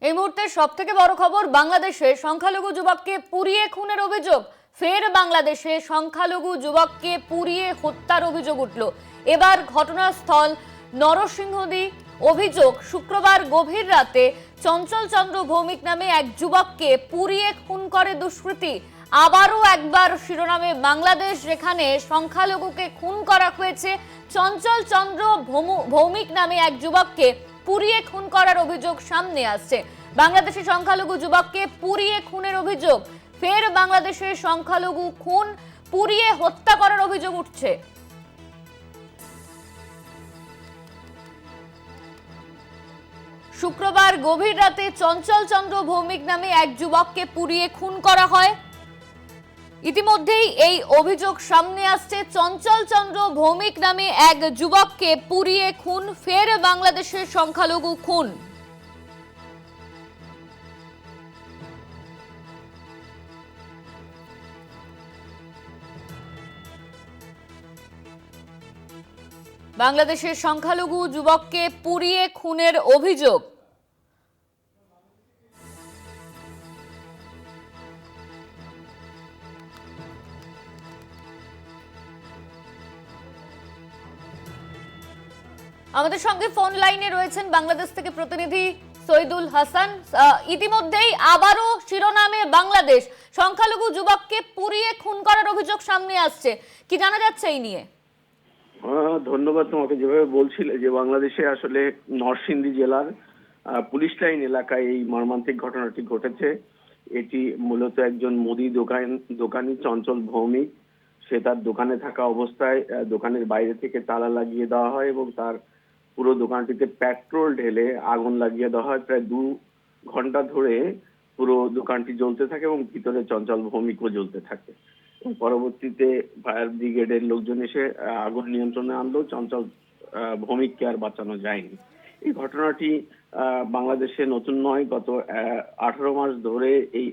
এই মুহূর্তে সবথেকে বড় খবর, বাংলাদেশে সংখ্যালঘু যুবককে পুড়িয়ে খুনের অভিযোগ। ফের বাংলাদেশে সংখ্যালঘু যুবককে পুড়িয়ে হত্যার অভিযোগ উঠল। এবার ঘটনাস্থল নরসিংহদী। অভিযোগ, শুক্রবার গভীর রাতে চঞ্চল চন্দ্র ভৌমিক নামে এক যুবককে পুড়িয়ে খুন করে দুষ্কৃতী। আবারও একবার শিরোনামে বাংলাদেশ, যেখানে সংখ্যালঘুকে খুন করা হয়েছে। চঞ্চল চন্দ্র ভৌমিক নামে এক যুবককে পুড়িয়ে খুন করার অভিযোগ সামনে আসছে। বাংলাদেশে সংখ্যালঘু যুবককে পুড়িয়ে খুনের অভিযোগ। ফের বাংলাদেশে সংখ্যালঘু খুন, পুড়িয়ে হত্যা করার অভিযোগ উঠছে। শুক্রবার গভীর রাতে চঞ্চল চন্দ্র ভৌমিক নামে এক যুবককে পুড়িয়ে খুন করা হয়। ইতিমধ্যেই এই অভিযোগ সামনে আসছে। চঞ্চল চন্দ্র ভৌমিক নামে এক যুবককে পুড়িয়ে খুন, ফের বাংলাদেশের সংখ্যালঘু খুন। বাংলাদেশের সংখ্যালঘু যুবককে পুড়িয়ে খুনের অভিযোগ। আমাদের সঙ্গে ফোন লাইনে রয়েছেন বাংলাদেশ থেকে প্রতিনিধি সৈদুল হাসান। ইতিমধ্যেই আবারও শিরোনামে বাংলাদেশ, সংখ্যালঘু যুবককে পুড়িয়ে খুন করার অভিযোগ সামনে আসছে। কি জানা যাচ্ছে এই নিয়ে? ধন্যবাদ। তোমাকে যেভাবে বলছিলে যে বাংলাদেশে আসলে নরসিংদী জেলার পুলিশ লাইন এলাকায় এই মর্মান্তিক ঘটনাটি ঘটেছে। এটি মূলত একজন মুদি দোকানি চঞ্চল ভৌমিক। সে তার দোকানে থাকা অবস্থায় দোকানের বাইরে থেকে তালা লাগিয়ে দেওয়া হয় এবং তার পুরো দোকানটিতে পেট্রোল ঢেলে আগুন লাগিয়ে দেওয়া হয়। প্রায় 2 ঘন্টা ধরে পুরো দোকানটি জ্বলতে থাকে এবং ভিতরে চঞ্চল ভৌমিকও জ্বলতে থাকে। পরবর্তীতে ফায়ার ব্রিগেডের লোকজন এসে আগুন নিয়ন্ত্রণে আনলেও চঞ্চল ভৌমিককে আর বাঁচানো যায়নি। এই ঘটনাটি বাংলাদেশে নতুন নয়। গত 18 মাস ধরে এই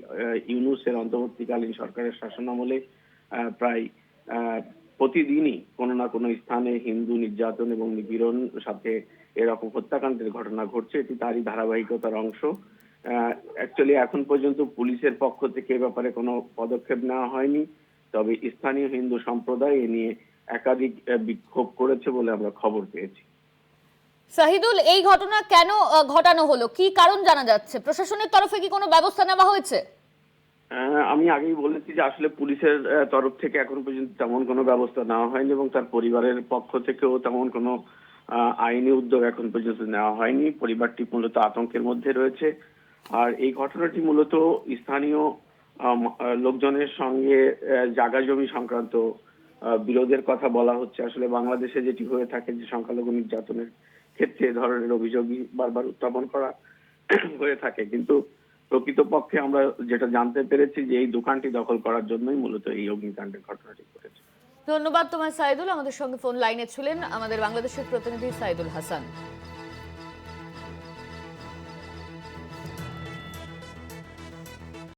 ইউনূসের অন্তর্বর্তীকালীন সরকারের শাসনামলে প্রায় প্রতিদিনই কোনো না কোনো স্থানে হিন্দু নির্যাতন এবং নিপীড়ন সাথে এরকম হত্যাকাণ্ডের ঘটনা ঘটছে। এটি তারই ধারাবাহিকতার অংশ। অ্যাকচুয়ালি এখন পর্যন্ত পুলিশের পক্ষ থেকে এ ব্যাপারে কোনো পদক্ষেপ নেওয়া হয়নি। তবে স্থানীয় হিন্দু সম্প্রদায় এ নিয়ে একাধিক বিক্ষোভ করেছে বলে আমরা খবর পেয়েছি। শাহিদুল, এই ঘটনা কেন ঘটানো হলো, কি কারণ জানা যাচ্ছে? প্রশাসনের তরফে কি কোনো ব্যবস্থা নেওয়া হয়েছে? আমি আগেই বলেছি যে আসলে পুলিশের তরফ থেকে এখন পর্যন্ত তেমন কোনো ব্যবস্থা নেওয়া হয়নি এবং তার পরিবারের পক্ষ থেকেও তেমন কোনো আইনি উদ্যোগ এখন পর্যন্ত নেওয়া হয়নি। পরিবারটি মূলত আতঙ্কের মধ্যে রয়েছে। আর এই ঘটনাটি মূলত স্থানীয় লোকজনের সঙ্গে জায়গা জমি সংক্রান্ত বিরোধের কথা বলা হচ্ছে। আসলে বাংলাদেশে যেটি হয়ে থাকে যে সংখ্যালঘু নির্যাতনের ক্ষেত্রে এ ধরনের অভিযোগই বারবার উত্থাপন করা হয়ে থাকে, কিন্তু প্রকৃতপক্ষে আমরা যেটা জানতে পেরেছি যে এই দোকানটি দখল করার জন্যই মূলত এই অগ্নিকাণ্ডের ঘটনাটি ঘটেছে। ধন্যবাদ তোমার সাইদুল। আমাদের সঙ্গে ফোন লাইনে ছিলেন আমাদের বাংলাদেশের প্রতিনিধি সাইদুল হাসান।